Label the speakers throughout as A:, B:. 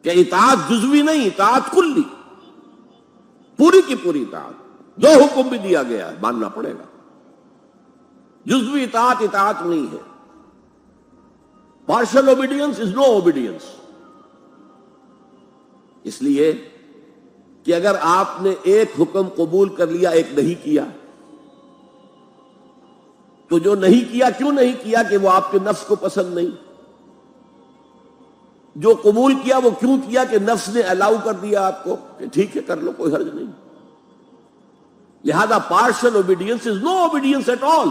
A: کہ اطاعت جزوی نہیں، اطاعت کلی، پوری کی پوری اطاعت۔ جو حکم بھی دیا گیا ہے ماننا پڑے گا۔ جزوی اطاعت اطاعت نہیں ہے۔ Partial obedience is no obedience. اس لیے کہ اگر آپ نے ایک حکم قبول کر لیا، ایک نہیں کیا، تو جو نہیں کیا کیوں نہیں کیا؟ کہ وہ آپ کے نفس کو پسند نہیں۔ جو قبول کیا وہ کیوں کیا؟ کہ نفس نے الاؤ کر دیا آپ کو کہ ٹھیک ہے کر لو، کوئی حرج نہیں۔ لہذا partial obedience is no obedience at all.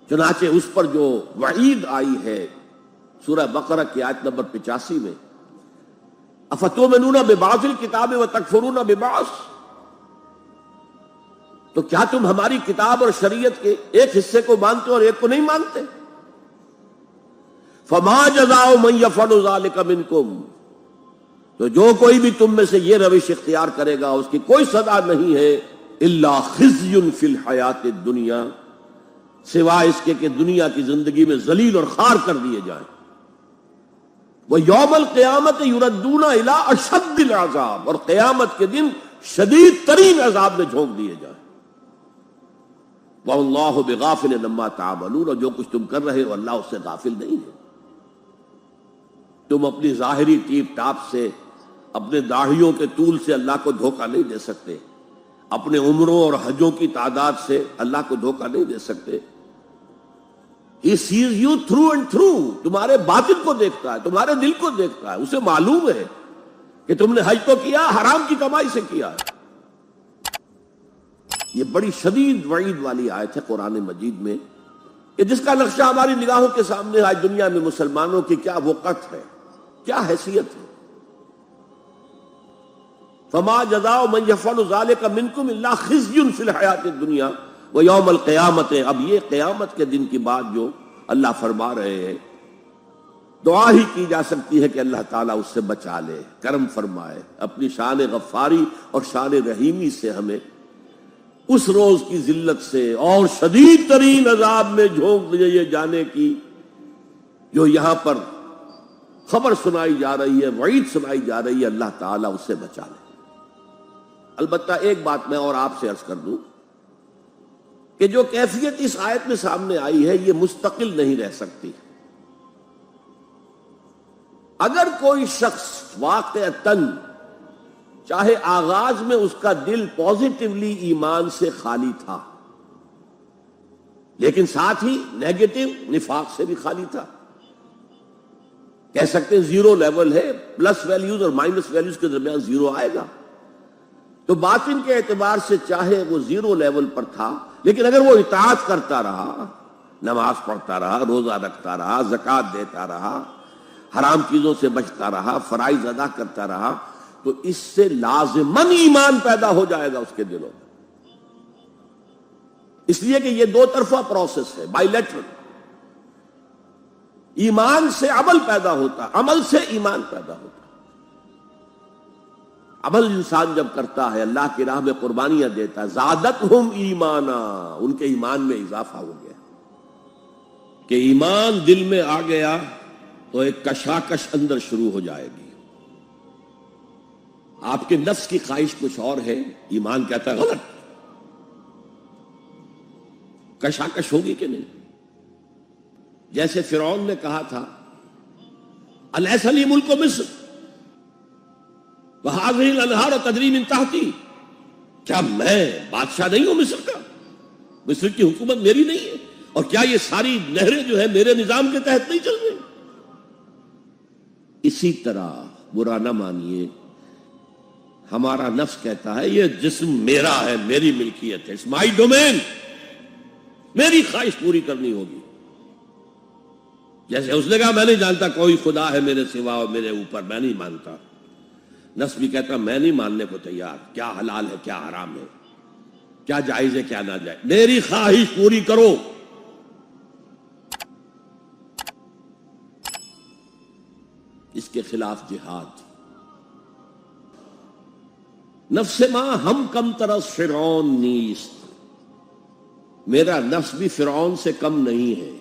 A: چنانچہ اس پر جو وعید آئی ہے سورہ بقرہ کی آیت نمبر 85 میں، افتؤمنون ببعض الکتاب وتکفرون ببعض، تو کیا تم ہماری کتاب اور شریعت کے ایک حصے کو مانتے اور ایک کو نہیں مانتے؟ فما جزاء من يفعل ذلك منکم، تو جو کوئی بھی تم میں سے یہ روش اختیار کرے گا اس کی کوئی سزا نہیں ہے، الا خزي فی الحیات الدنیا، سوائے اس کے کہ دنیا کی زندگی میں ذلیل اور خوار کر دیے جائیں۔ وَيَوْمَ الْقِيَامَةِ يُرَدُّونَ إِلَىٰ أَشَدِّ الْعَذَابِ، اور قیامت کے دن شدید ترین عذاب میں جھونک دیے جائیں۔ وَاللَّهُ بِغَافِلٍ عَمَّا تَعْمَلُونَ، اور جو کچھ تم کر رہے ہو اللہ اس سے غافل نہیں ہے۔ تم اپنی ظاہری ٹیپ ٹاپ سے، اپنے داڑھیوں کے طول سے اللہ کو دھوکہ نہیں دے سکتے، اپنے عمروں اور حجوں کی تعداد سے اللہ کو دھوکہ نہیں دے سکتے۔ He sees you through and through، تمہارے باطن کو دیکھتا ہے، تمہارے دل کو دیکھتا ہے۔ اسے معلوم ہے کہ تم نے حج تو کیا، حرام کی کمائی سے کیا ہے۔ یہ بڑی شدید وعید والی آیت ہے قرآن مجید میں، کہ جس کا نقشہ ہماری نگاہوں کے سامنے آج دنیا میں مسلمانوں کی کیا وقت ہے، کیا حیثیت ہے۔ فما جزاء من يفعل ذلك منكم الا خزي في الحیات الدنیا ویوم القیامت۔ اب یہ قیامت کے دن کی بات جو اللہ فرما رہے ہیں، دعا ہی کی جا سکتی ہے کہ اللہ تعالیٰ اس سے بچا لے، کرم فرمائے، اپنی شان غفاری اور شان رحیمی سے ہمیں اس روز کی ذلت سے اور شدید ترین عذاب میں جھونک دیے جانے کی جو یہاں پر خبر سنائی جا رہی ہے، وعید سنائی جا رہی ہے، اللہ تعالیٰ اس سے بچا لے۔ البتہ ایک بات میں اور آپ سے عرض کر دوں کہ جو کیفیت اس آیت میں سامنے آئی ہے یہ مستقل نہیں رہ سکتی۔ اگر کوئی شخص واقعتاً چاہے آغاز میں اس کا دل پازیٹیولی ایمان سے خالی تھا، لیکن ساتھ ہی نیگیٹو نفاق سے بھی خالی تھا، کہہ سکتے ہیں زیرو لیول ہے، پلس ویلیوز اور مائنس ویلیوز کے درمیان زیرو آئے گا، تو باطن کے اعتبار سے چاہے وہ زیرو لیول پر تھا، لیکن اگر وہ اطاعت کرتا رہا، نماز پڑھتا رہا، روزہ رکھتا رہا، زکوٰۃ دیتا رہا، حرام چیزوں سے بچتا رہا، فرائض ادا کرتا رہا، تو اس سے لازماً ایمان پیدا ہو جائے گا اس کے دلوں میں۔ اس لیے کہ یہ دو طرفہ پروسیس ہے، بائی لیٹرل۔ ایمان سے عمل پیدا ہوتا، عمل سے ایمان پیدا ہوتا۔ عمل انسان جب کرتا ہے، اللہ کی راہ میں قربانیاں دیتا ہے، زادتہم ایمانا، ان کے ایمان میں اضافہ ہو گیا۔ کہ ایمان دل میں آ گیا تو ایک کشاکش اندر شروع ہو جائے گی۔ آپ کے نفس کی خواہش کچھ اور ہے، ایمان کہتا ہے غلط، کشاکش ہوگی کہ نہیں؟ جیسے فرعون نے کہا تھا الیس لی ملک مصر وہذہ الانہار تجری من تحتی، کیا میں بادشاہ نہیں ہوں مصر کا؟ مصر کی حکومت میری نہیں ہے؟ اور کیا یہ ساری نہریں جو ہے میرے نظام کے تحت نہیں چل رہی؟ اسی طرح برا نہ مانیے، ہمارا نفس کہتا ہے یہ جسم میرا ہے، میری ملکیت ہے، اٹس مائی ڈومین، میری خواہش پوری کرنی ہوگی۔ جیسے اس نے کہا میں نہیں جانتا کوئی خدا ہے میرے سوا اور میرے اوپر، میں نہیں مانتا، نفس بھی کہتا میں نہیں ماننے کو تیار، کیا حلال ہے کیا حرام ہے، کیا جائز ہے کیا ناجائز، میری خواہش پوری کرو۔ اس کے خلاف جہاد۔ نفس ماں ہم کم طرح فرعون نیست، میرا نفس بھی فرعون سے کم نہیں ہے،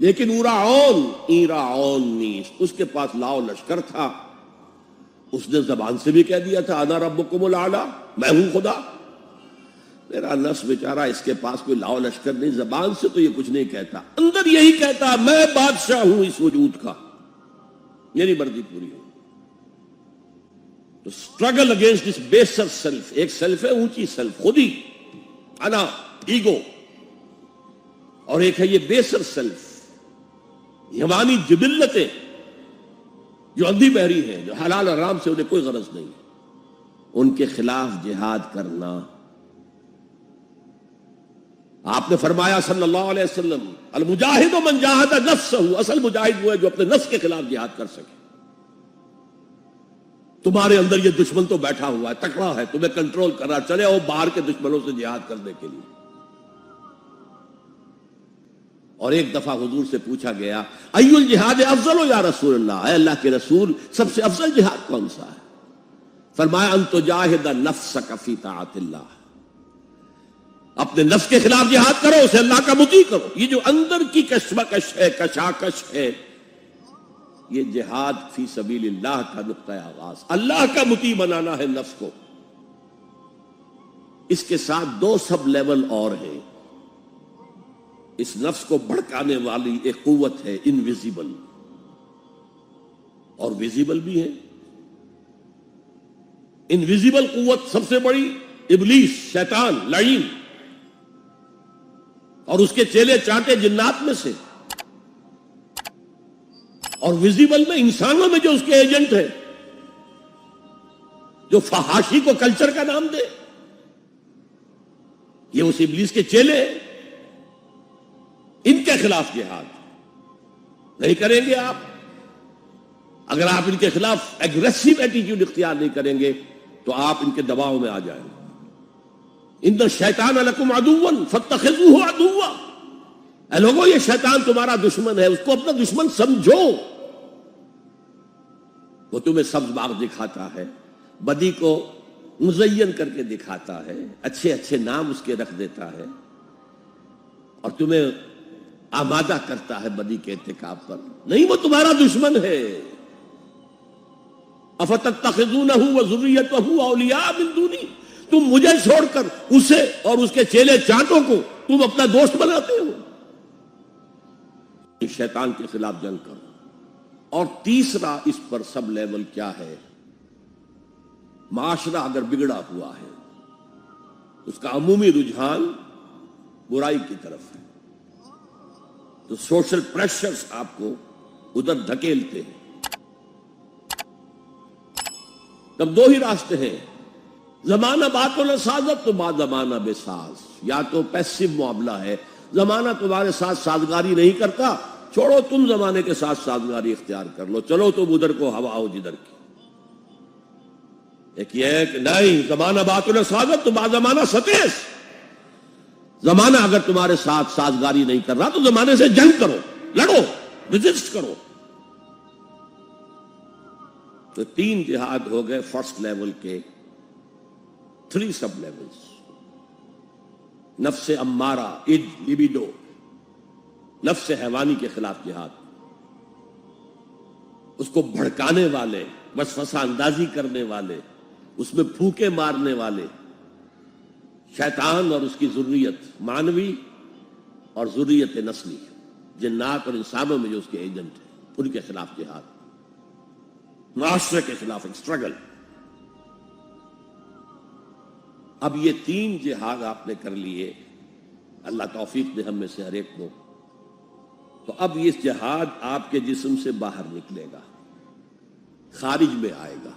A: لیکن ایراعون نیست، اس کے پاس لاؤ لشکر تھا، اس نے زبان سے بھی کہہ دیا تھا انا ربکم الاعلی، میں ہوں خدا۔ میرا نفس بیچارہ اس کے پاس کوئی لاؤ لشکر نہیں، زبان سے تو یہ کچھ نہیں کہتا، اندر یہی کہتا میں بادشاہ ہوں اس وجود کا، میری مرضی پوری ہو۔ تو اسٹرگل اگینسٹ دس بیسر سیلف، ایک سیلف ہے اونچی سیلف، خودی، انا، ایگو، اور ایک ہے یہ بیسر سیلف، ہماری جبلتیں جو اندھی بہری ہیں، جو حلال حرام سے انہیں کوئی غرض نہیں، ان کے خلاف جہاد کرنا۔ آپ نے فرمایا صلی اللہ علیہ وسلم المجاہد من جاہد نفسہ، اصل مجاہد وہ ہے جو اپنے نفس کے خلاف جہاد کر سکے۔ تمہارے اندر یہ دشمن تو بیٹھا ہوا ہے، تکڑا ہے، تمہیں کنٹرول کر رہا، چلے آؤ باہر کے دشمنوں سے جہاد کرنے کے لیے۔ اور ایک دفعہ حضور سے پوچھا گیا ای الجہاد افضل یا رسول اللہ، اے اللہ کے رسول سب سے افضل جہاد کون سا ہے؟ فرمایا ان تجاہد نفسک فی طاعت اللہ، اپنے نفس کے خلاف جہاد کرو، اسے اللہ کا مطیع کرو۔ یہ جو اندر کی کشمکش ہے، کشاکش ہے، یہ جہاد فی سبیل اللہ کا نقطہ آغاز، اللہ کا مطیع بنانا ہے نفس کو۔ اس کے ساتھ دو سب لیول اور ہیں۔ اس نفس کو بھڑکانے والی ایک قوت ہے انویزیبل، اور ویزیبل بھی ہے۔ انویزیبل قوت سب سے بڑی ابلیس، شیطان، لعین، اور اس کے چیلے چانٹے جنات میں سے، اور ویزیبل میں انسانوں میں جو اس کے ایجنٹ ہیں، جو فحاشی کو کلچر کا نام دے، یہ اس ابلیس کے چیلے ہیں۔ ان کے خلاف جہاد نہیں کریں گے آپ، اگر آپ ان کے خلاف ایگریسو ایٹیٹیوڈ اختیار نہیں کریں گے تو آپ ان کے دباؤ میں آ جائیں گے۔ ان الشیطان لکم عدو فاتخذوہ عدوا، اے لوگوں یہ شیطان تمہارا دشمن ہے، اس کو اپنا دشمن سمجھو۔ وہ تمہیں سبز باغ دکھاتا ہے، بدی کو مزین کر کے دکھاتا ہے، اچھے اچھے نام اس کے رکھ دیتا ہے، اور تمہیں آمادہ کرتا ہے بدی کے ارتکاب پر۔ نہیں، وہ تمہارا دشمن ہے۔ افتتخذونہ وذریتہ اولیاء من دونی، تم مجھے چھوڑ کر اسے اور اس کے چیلے چانٹوں کو تم اپنا دوست بناتے ہو۔ شیطان کے خلاف جنگ کرو۔ اور تیسرا اس پر سب لیول کیا ہے؟ معاشرہ اگر بگڑا ہوا ہے، اس کا عمومی رجحان برائی کی طرف ہے، تو سوشل پریشرز آپ کو ادھر دھکیلتے ہیں۔ تب دو ہی راستے ہیں، زمانہ باتوں نہ سازت تو بعد زمانہ بے ساز۔ یا تو پیسو معاملہ ہے، زمانہ تمہارے ساتھ سازگاری نہیں کرتا، چھوڑو تم زمانے کے ساتھ سازگاری اختیار کر لو، چلو تم ادھر کو ہوا ہو جدھر کی۔ ایک یہ ہے کہ نہیں، زمانہ باتوں نہ سازت تو بعد زمانہ ستیس، زمانہ اگر تمہارے ساتھ سازگاری نہیں کر رہا تو زمانے سے جنگ کرو، لڑو، ریزسٹ کرو۔ تو تین جہاد ہو گئے فرسٹ لیول کے، 3 سب لیولز۔ نفس امارہ، لبیڈو، نفس حیوانی کے خلاف جہاد، اس کو بھڑکانے والے، وسوسہ اندازی کرنے والے، اس میں پھونکے مارنے والے، شیطان اور اس کی ذریت مانوی اور ذریت نسلی، جنات اور انسانوں میں جو اس کے ایجنٹ ہیں، ان کے خلاف جہاد، معاشرے کے خلاف ایک اسٹرگل۔ اب یہ 3 جہاد آپ نے کر لیے، اللہ توفیق دے ہم میں سے ہر ایک کو، تو اب یہ جہاد آپ کے جسم سے باہر نکلے گا، خارج میں آئے گا۔